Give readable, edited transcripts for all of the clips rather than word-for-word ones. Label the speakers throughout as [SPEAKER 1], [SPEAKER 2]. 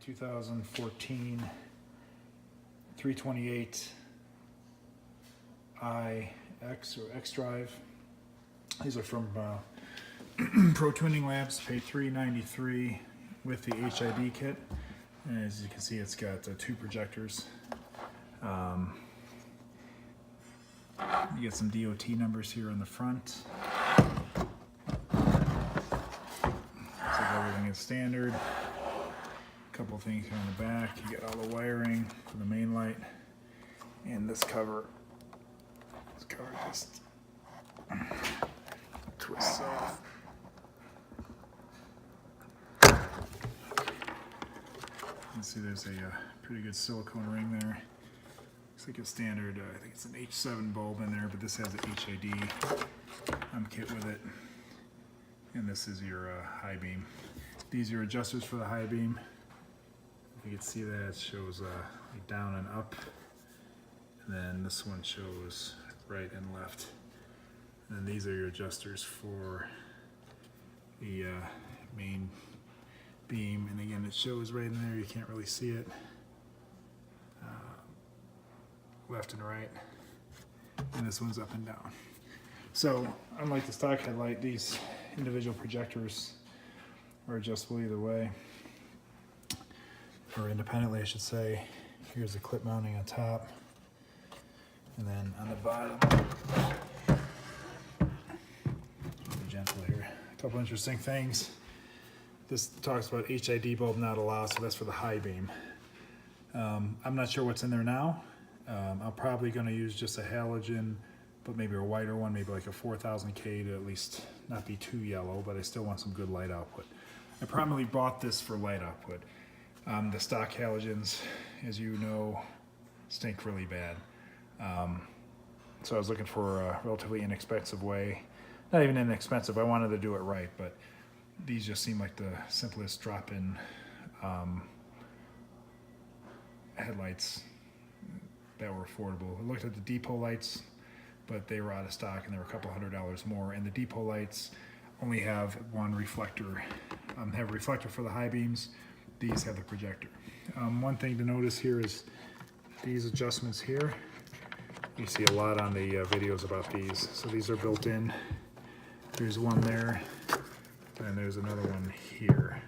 [SPEAKER 1] 2014 328 iX or X Drive. These are from Pro Tuning Labs. Paid $393 with the HID kit. And as you can see, it's got 2 projectors. You get some DOT numbers here on the front. Looks like everything is standard. A couple things here on the back. You get all the wiring for the main light, and this cover. This cover just twists off. You can see there's a pretty good silicone ring there. Looks like a standard, I think it's an H7 bulb in there, but this has an HID kit with it. And this is your high beam. These are adjusters for the high beam. You can see that it shows like down and up. And then this one shows right and left. And then these are your adjusters for the main beam. And again, it shows right in there, you can't really see it. Left and right. And this one's up and down. So, unlike the stock headlight, these individual projectors are adjustable either way. Or independently, I should say. Here's the clip mounting on top. And then on the bottom, be gentle here. A couple interesting things. This talks about HID bulb not allowed, so that's for the high beam. I'm not sure what's in there now. I'm probably going to use just a halogen, but maybe a whiter one, maybe like a 4000K to at least not be too yellow, but I still want some good light output. I primarily bought this for light output. The stock halogens, as you know, stink really bad. So I was looking for a relatively inexpensive way. Not even inexpensive, I wanted to do it right, but these just seem like the simplest drop-in headlights that were affordable. I looked at the depot lights, but they were out of stock and they were a couple $100 more. And the depot lights only have one reflector. Have a reflector for the high beams. These have the projector. One thing to notice here is these adjustments here. You see a lot on the videos about these. So these are built in. There's one there, and there's another one here.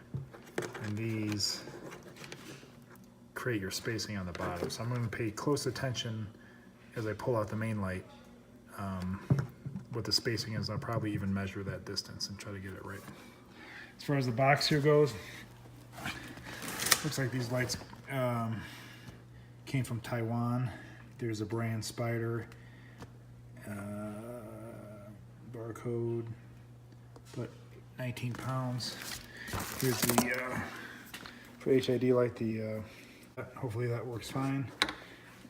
[SPEAKER 1] And these create your spacing on the bottom. So I'm going to pay close attention as I pull out the main light what the spacing is. I'll probably even measure that distance and try to get it right. As far as the box here goes, looks like these lights came from Taiwan. There's a brand Spyder, barcode, but 19 pounds. Here's the for HID light, the hopefully that works fine.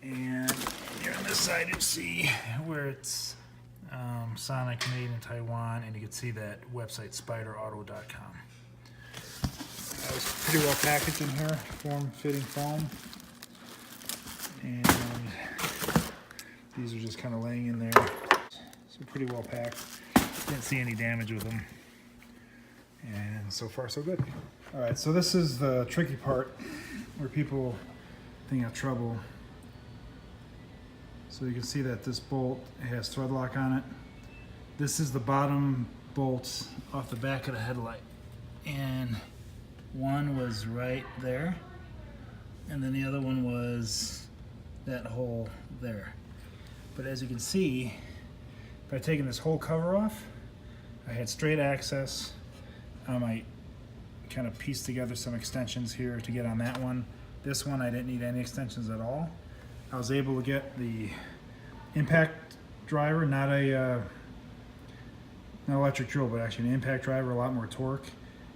[SPEAKER 1] And here on this side you see where it's Sonic made in Taiwan, and you can see that website spyderauto.com. It's pretty well packaged in here, form-fitting foam. And these are just kind of laying in there. So pretty well packed. Didn't see any damage with them. And so far so good. Alright, so this is the tricky part where people think have trouble. So you can see that this bolt has thread lock on it. This is the bottom bolts off the back of the headlight. And one was right there. And then the other one was that hole there. But as you can see, by taking this whole cover off, I had straight access. I might kind of piece together some extensions here to get on that one. This one I didn't need any extensions at all. I was able to get the impact driver, not a not electric drill, but actually an impact driver, a lot more torque,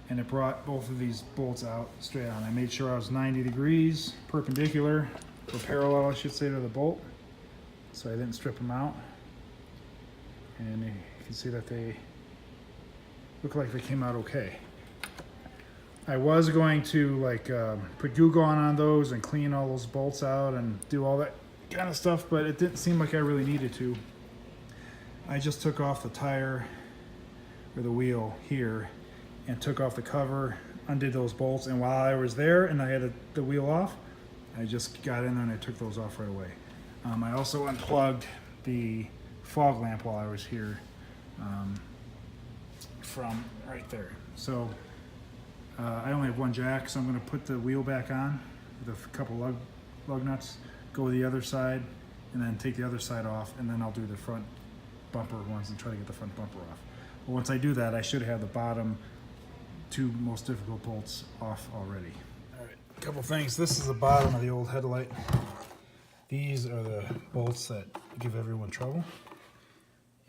[SPEAKER 1] and it brought both of these bolts out straight on. I made sure I was 90 degrees perpendicular, or parallel I should say, to the bolt, so I didn't strip them out. And you can see that they look like they came out okay. I was going to put Goo Gone on those and clean all those bolts out and do all that kind of stuff, but it didn't seem like I really needed to. I just took off the tire or the wheel here and took off the cover undid those bolts, and while I was there and I had the wheel off, I just got in there and I took those off right away. I also unplugged the fog lamp while I was here from right there. So I only have one jack, so I'm going to put the wheel back on with a couple lug nuts, go to the other side, and then take the other side off, and then I'll do the front bumper ones and try to get the front bumper off. But once I do that, I should have the bottom two most difficult bolts off already. All right, a couple things. This is the bottom of the old headlight. These are the bolts that give everyone trouble.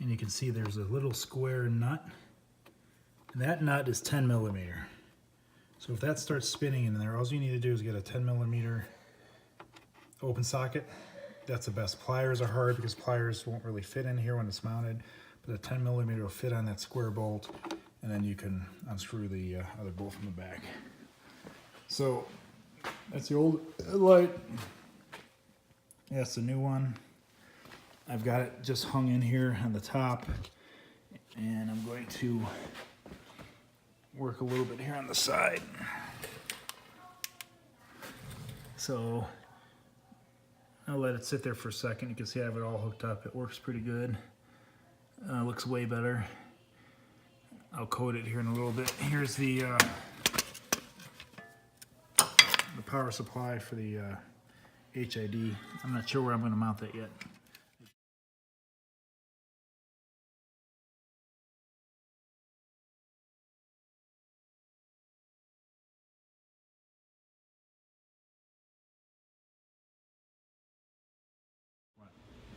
[SPEAKER 1] And you can see there's a little square nut. And that nut is 10 millimeter. So if that starts spinning in there, all you need to do is get a 10 millimeter open socket. That's the best. Pliers are hard because pliers won't really fit in here when it's mounted, but a 10 millimeter will fit on that square bolt, and then you can unscrew the other bolt from the back. So that's the old headlight. That's the new one. I've got it just hung in here on the top, and I'm going to work a little bit here on the side. So I'll let it sit there for a second. You can see I have it all hooked up. It works pretty good. Looks way better. I'll coat it here in a little bit. Here's the power supply for the HID. I'm not sure where I'm going to mount that yet.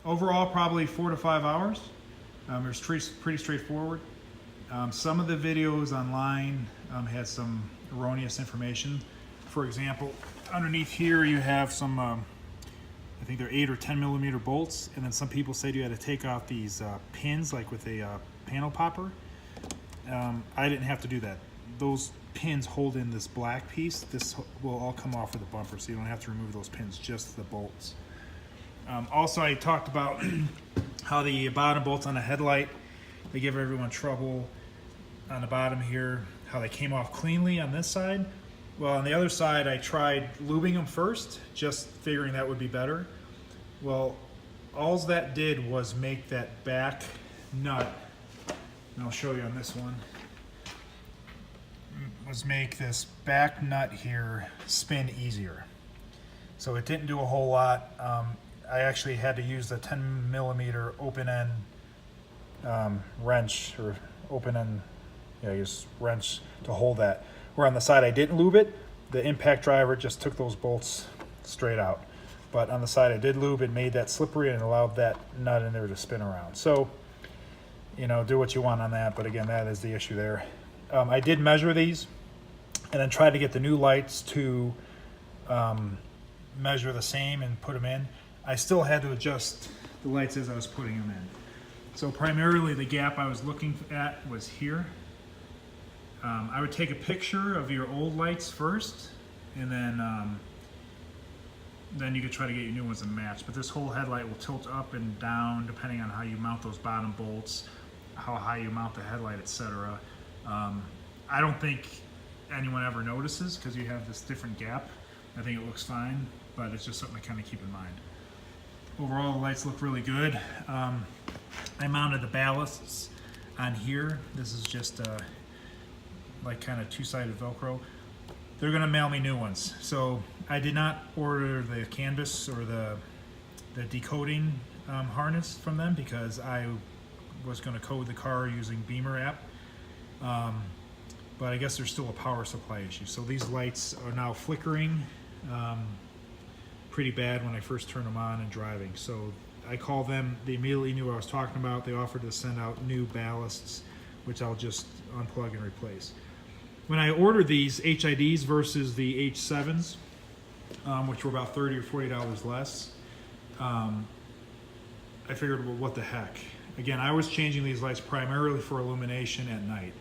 [SPEAKER 1] Overall, probably 4 to 5 hours. It's pretty straightforward. Some of the videos online had some erroneous information. For example, underneath here you have some, I think they're 8 or 10 millimeter bolts, and then some people said you had to take off these pins, like with a panel popper. I didn't have to do that. Those pins hold in this black piece. This will all come off with the bumper, so you don't have to remove those pins, just the bolts. Also, I talked about how the bottom bolts on the headlight, they give everyone trouble on the bottom here, how they came off cleanly on this side. Well, on the other side, I tried lubing them first, just figuring that would be better. Well, all that did was make that back nut, and I'll show you on this one, was make this back nut here spin easier. So it didn't do a whole lot. I actually had to use the 10 millimeter open end wrench, or open end, use wrench to hold that. Where on the side I didn't lube it, the impact driver just took those bolts straight out. But on the side I did lube, it made that slippery and allowed that nut in there to spin around. So, do what you want on that, but again, that is the issue there. I did measure these and then try to get the new lights to measure the same and put them in. I still had to adjust the lights as I was putting them in. So primarily the gap I was looking at was here. I would take a picture of your old lights first, and then you could try to get your new ones to match. But this whole headlight will tilt up and down depending on how you mount those bottom bolts, how high you mount the headlight, etc. I don't think anyone ever notices because you have this different gap. I think it looks fine, but it's just something to kind of keep in mind. Overall, the lights look really good. I mounted the ballasts on here. This is just like kind of two-sided Velcro. They're gonna mail me new ones. So I did not order the canvas or the decoding harness from them because I was gonna code the car using Beamer app. But I guess there's still a power supply issue. So these lights are now flickering pretty bad when I first turned them on and driving. So I called them, they immediately knew what I was talking about. They offered to send out new ballasts, which I'll just unplug and replace. When I ordered these HIDs versus the H7s, which were about $30 or $40 less, I figured, well, what the heck? Again, I was changing these lights primarily for illumination at night.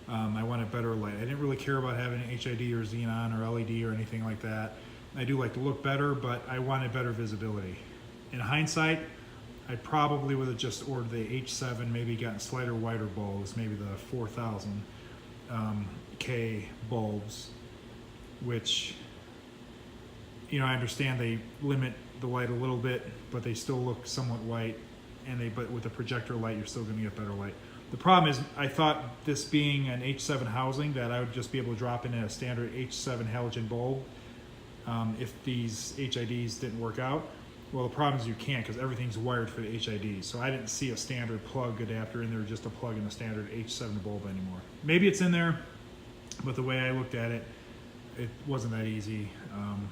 [SPEAKER 1] I wanted better light. I didn't really care about having an HID or Xenon or LED or anything like that. I do like to look better, but I wanted better visibility. In hindsight, I probably would have just ordered the H7, maybe gotten slighter wider bulbs, maybe the 4000. 8K bulbs, which, you know, I understand they limit the light a little bit, but they still look somewhat white, but with a projector light, you're still going to get better light. The problem is, I thought this being an H7 housing, that I would just be able to drop in a standard H7 halogen bulb if these HIDs didn't work out. Well, the problem is you can't, because everything's wired for the HIDs. So I didn't see a standard plug adapter in there, just a plug in a standard H7 bulb anymore. Maybe it's in there, but the way I looked at it, it wasn't that easy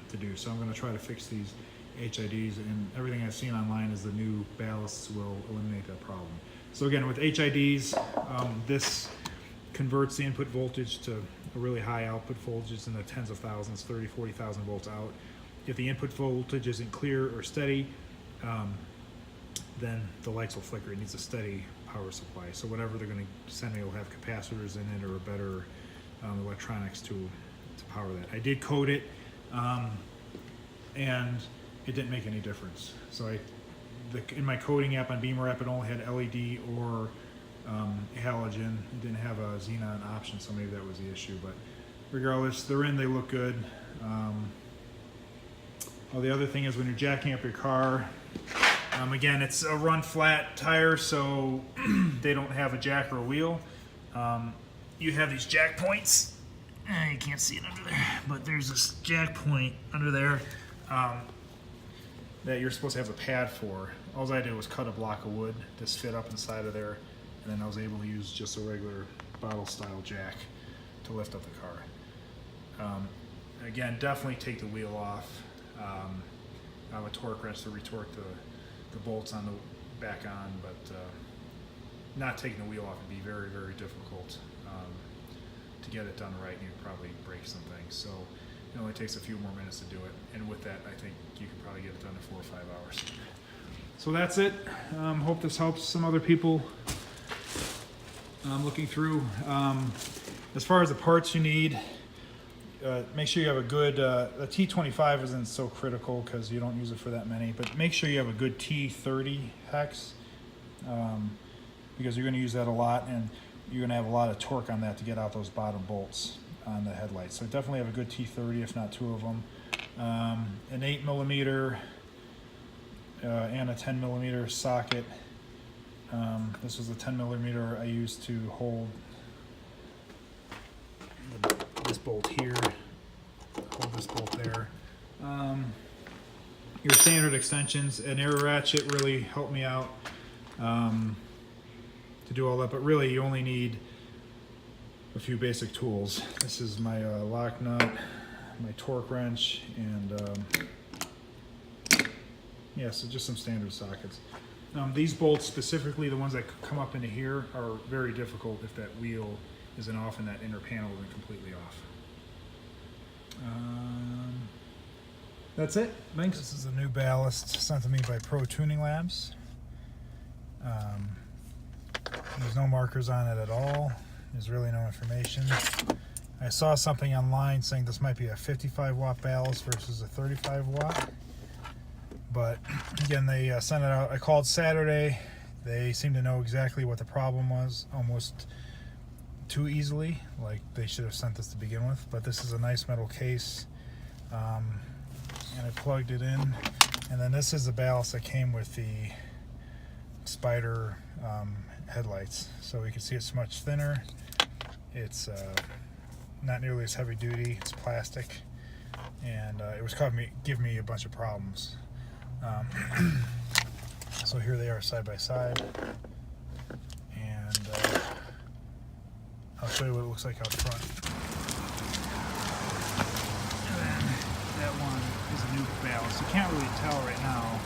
[SPEAKER 1] to do. So I'm going to try to fix these HIDs, and everything I've seen online is the new ballasts will eliminate that problem. So again, with HIDs, this converts the input voltage to a really high output voltage in the tens of thousands, 30, 40,000 volts out. If the input voltage isn't clear or steady, then the lights will flicker. It needs a steady power supply. So whatever they're going to send me will have capacitors in it or better electronics to power that. I did code it, and it didn't make any difference. So in my coding app on Beamer app, it only had LED or halogen. It didn't have a Xenon option, so maybe that was the issue. But regardless, they're in, they look good. The other thing is when you're jacking up your car, again, it's a run flat tire, so they don't have a jack or a wheel. You have these jack points. You can't see it under there, but there's this jack point under there that you're supposed to have a pad for. All I did was cut a block of wood to fit up inside of there, and then I was able to use just a regular bottle style jack to lift up the car. Again, definitely take the wheel off. I have a torque wrench to retorque the bolts on the back on, but not taking the wheel off would be very, very difficult to get it done right, and you'd probably break some things. So it only takes a few more minutes to do it, and with that, I think you can probably get it done in 4 or 5 hours. So that's it. Hope this helps some other people looking through. As far as the parts you need, make sure you have a good, the T25 isn't so critical because you don't use it for that many, but make sure you have a good T30 hex because you're going to use that a lot, and you're going to have a lot of torque on that to get out those bottom bolts on the headlights. So definitely have a good T30, if not 2 of them. An 8mm and a 10mm socket. This was the 10mm I used to hold this bolt here, hold this bolt there. Your standard extensions, an air ratchet really helped me out to do all that, but really you only need a few basic tools. This is my lock nut, my torque wrench, and yeah, so just some standard sockets. These bolts, specifically the ones that come up into here, are very difficult if that wheel isn't off and that inner panel isn't completely off. That's it. Thanks. This is a new ballast sent to me by Pro Tuning Labs. There's no markers on it at all. There's really no information. I saw something online saying this might be a 55 watt ballast versus a 35 watt. But again, they sent it out. I called Saturday. They seem to know exactly what the problem was, almost too easily. Like they should have sent this to begin with. But this is a nice metal case. And I plugged it in. And then this is the ballast that came with the Spyder headlights. So you can see it's much thinner. It's not nearly as heavy duty. It's plastic. And it was giving me a bunch of problems. So here they are side by side, and I'll show you what it looks like out front. And then that one is a new ballast. You can't really tell right now.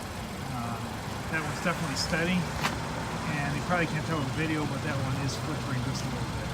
[SPEAKER 1] That one's definitely steady, and you probably can't tell in the video, but that one is flickering just a little bit.